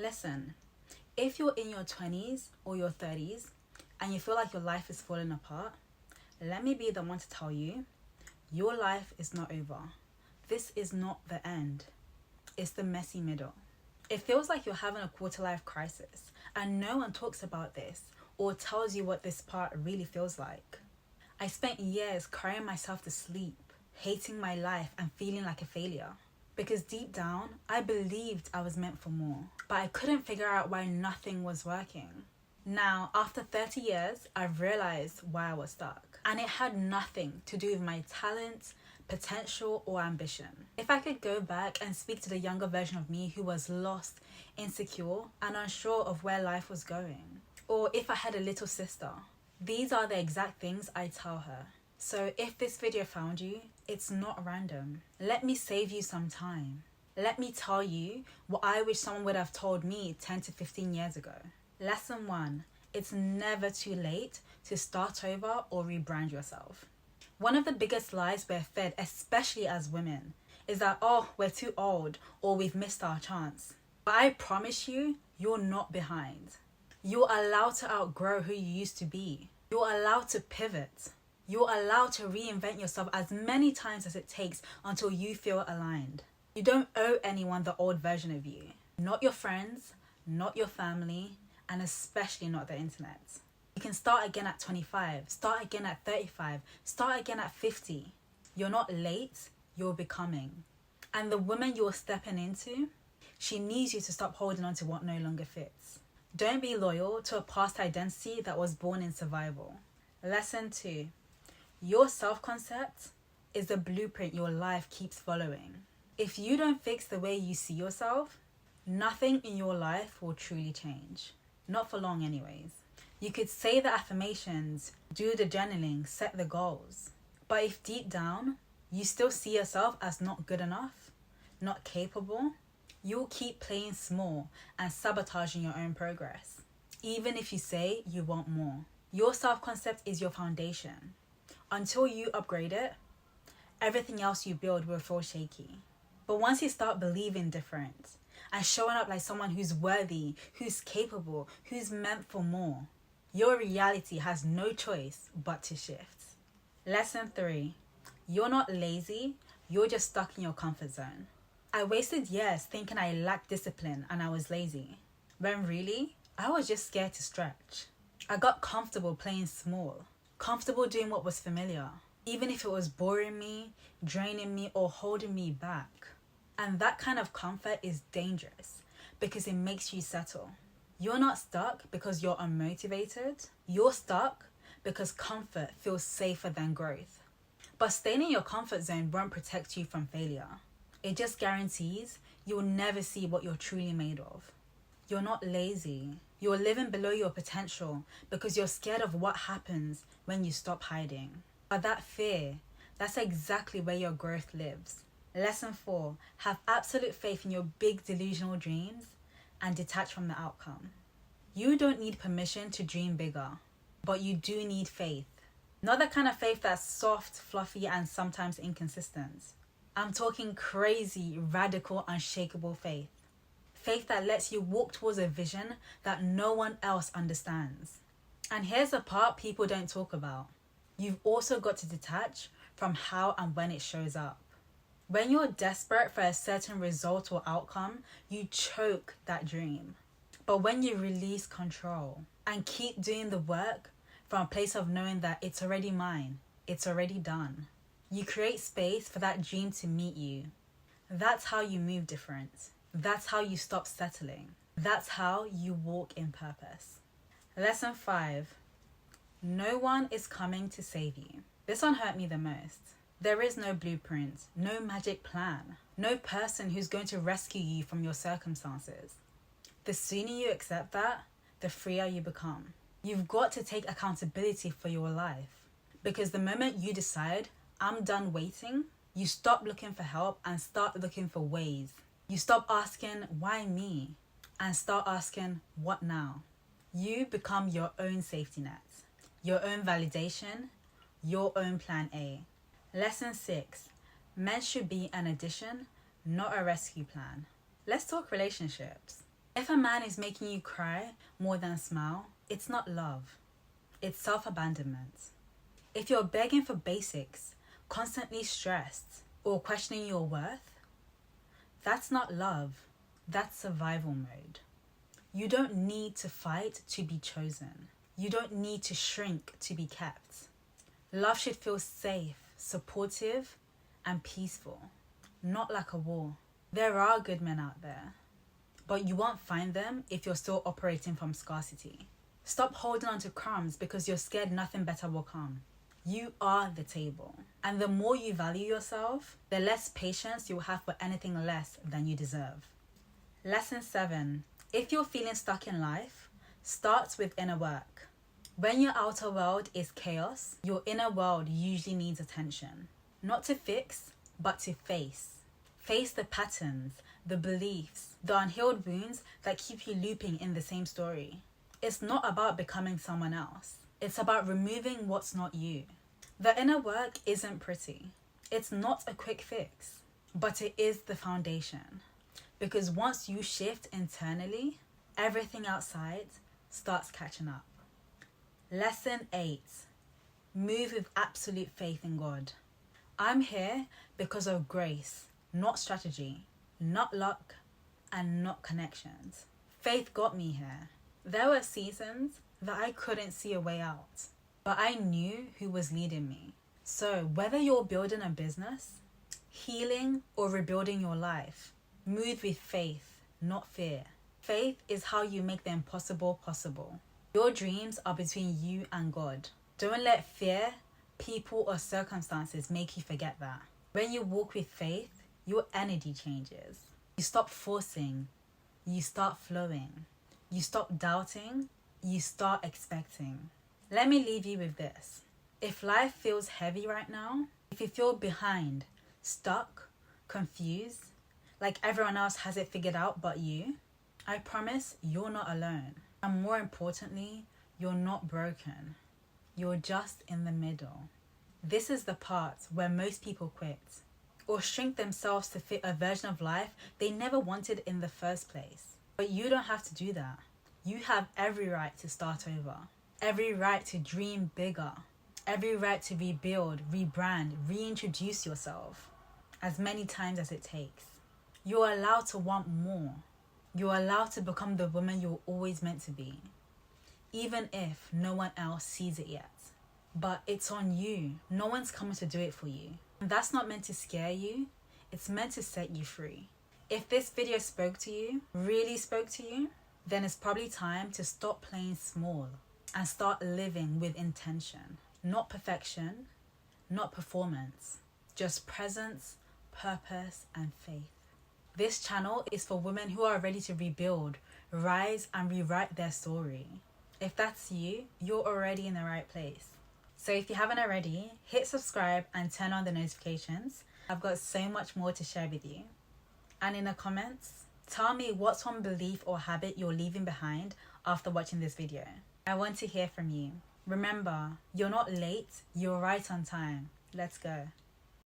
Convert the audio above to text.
Listen, if you're in your 20s or your 30s and you feel like your life is falling apart, let me be the one to tell you, your life is not over. This is not the end. It's the messy middle. It feels like you're having a quarter-life crisis and no one talks about this or tells you what this part really feels like. I spent years crying myself to sleep, hating my life and feeling like a failure. Because deep down, I believed I was meant for more, but I couldn't figure out why nothing was working. Now, after 30 years, I've realized why I was stuck. And it had nothing to do with my talent, potential, or ambition. If I could go back and speak to the younger version of me who was lost, insecure, and unsure of where life was going, or if I had a little sister, these are the exact things I tell her. So if this video found you, it's not random. Let me save you some time. Let me tell you what I wish someone would have told me 10 to 15 years ago. Lesson 1, it's never too late to start over or rebrand yourself. One of the biggest lies we're fed, especially as women, is that, oh, we're too old or we've missed our chance. But I promise you, you're not behind. You're allowed to outgrow who you used to be. You're allowed to pivot. You're allowed to reinvent yourself as many times as it takes until you feel aligned. You don't owe anyone the old version of you. Not your friends, not your family, and especially not the internet. You can start again at 25, start again at 35, start again at 50. You're not late, you're becoming. And the woman you're stepping into, she needs you to stop holding on to what no longer fits. Don't be loyal to a past identity that was born in survival. Lesson 2. Your self-concept is the blueprint your life keeps following. If you don't fix the way you see yourself, nothing in your life will truly change. Not for long anyways. You could say the affirmations, do the journaling, set the goals. But if deep down, you still see yourself as not good enough, not capable, you'll keep playing small and sabotaging your own progress. Even if you say you want more. Your self-concept is your foundation. Until you upgrade it, everything else you build will feel shaky. But once you start believing different and showing up like someone who's worthy, who's capable, who's meant for more, your reality has no choice but to shift. Lesson 3. You're not lazy, you're just stuck in your comfort zone. I wasted years thinking I lacked discipline and I was lazy, when really, I was just scared to stretch. I got comfortable playing small, comfortable doing what was familiar, even if it was boring me, draining me, or holding me back. And that kind of comfort is dangerous because it makes you settle. You're not stuck because you're unmotivated. You're stuck because comfort feels safer than growth. But staying in your comfort zone won't protect you from failure. It just guarantees you'll never see what you're truly made of. You're not lazy. You're living below your potential because you're scared of what happens when you stop hiding. But that fear, that's exactly where your growth lives. Lesson 4, have absolute faith in your big delusional dreams and detach from the outcome. You don't need permission to dream bigger, but you do need faith. Not the kind of faith that's soft, fluffy, and sometimes inconsistent. I'm talking crazy, radical, unshakable faith. Faith that lets you walk towards a vision that no one else understands. And here's the part people don't talk about. You've also got to detach from how and when it shows up. When you're desperate for a certain result or outcome, you choke that dream. But when you release control and keep doing the work from a place of knowing that it's already mine, it's already done, you create space for that dream to meet you. That's how you move different. That's how you stop settling. That's how you walk in purpose. Lesson 5. No one is coming to save you. This one hurt me the most. There is no blueprint, no magic plan, no person who's going to rescue you from your circumstances. The sooner you accept that, the freer you become. You've got to take accountability for your life. Because the moment you decide, I'm done waiting, you stop looking for help and start looking for ways. You stop asking, why me? And start asking, what now? You become your own safety net, your own validation, your own plan A. Lesson 6. Men should be an addition, not a rescue plan. Let's talk relationships. If a man is making you cry more than smile, it's not love. It's self-abandonment. If you're begging for basics, constantly stressed, or questioning your worth, that's not love. That's survival mode. You don't need to fight to be chosen. You don't need to shrink to be kept. Love should feel safe, supportive, and peaceful, not like a war. There are good men out there, but you won't find them if you're still operating from scarcity. Stop holding on to crumbs because you're scared nothing better will come. You are the table. And the more you value yourself, the less patience you'll have for anything less than you deserve. Lesson 7. If you're feeling stuck in life, start with inner work. When your outer world is chaos, your inner world usually needs attention. Not to fix, but to face. Face the patterns, the beliefs, the unhealed wounds that keep you looping in the same story. It's not about becoming someone else. It's about removing what's not you. The inner work isn't pretty. It's not a quick fix, but it is the foundation. Because once you shift internally, everything outside starts catching up. Lesson 8. Move with absolute faith in God. I'm here because of grace, not strategy, not luck, and not connections. Faith got me here. There were seasons that I couldn't see a way out, but I knew who was leading me. So whether you're building a business, healing, or rebuilding your life, move with faith, not fear. Faith is how you make the impossible possible. Your dreams are between you and God. Don't let fear, people, or circumstances make you forget that. When you walk with faith, your energy changes. You stop forcing. You start flowing. You stop doubting. You start expecting. Let me leave you with this. If life feels heavy right now, if you feel behind, stuck, confused, like everyone else has it figured out but you, I promise you're not alone. And more importantly, you're not broken. You're just in the middle. This is the part where most people quit or shrink themselves to fit a version of life they never wanted in the first place. But you don't have to do that. You have every right to start over. Every right to dream bigger. Every right to rebuild, rebrand, reintroduce yourself as many times as it takes. You're allowed to want more. You're allowed to become the woman you're always meant to be, even if no one else sees it yet. But it's on you. No one's coming to do it for you. And that's not meant to scare you. It's meant to set you free. If this video spoke to you, really spoke to you, then it's probably time to stop playing small and start living with intention. Not perfection, not performance, just presence, purpose, and faith. This channel is for women who are ready to rebuild, rise, and rewrite their story. If that's you, you're already in the right place. So if you haven't already, hit subscribe and turn on the notifications. I've got so much more to share with you. And in the comments, tell me what's one belief or habit you're leaving behind after watching this video. I want to hear from you. Remember, you're not late, you're right on time. Let's go.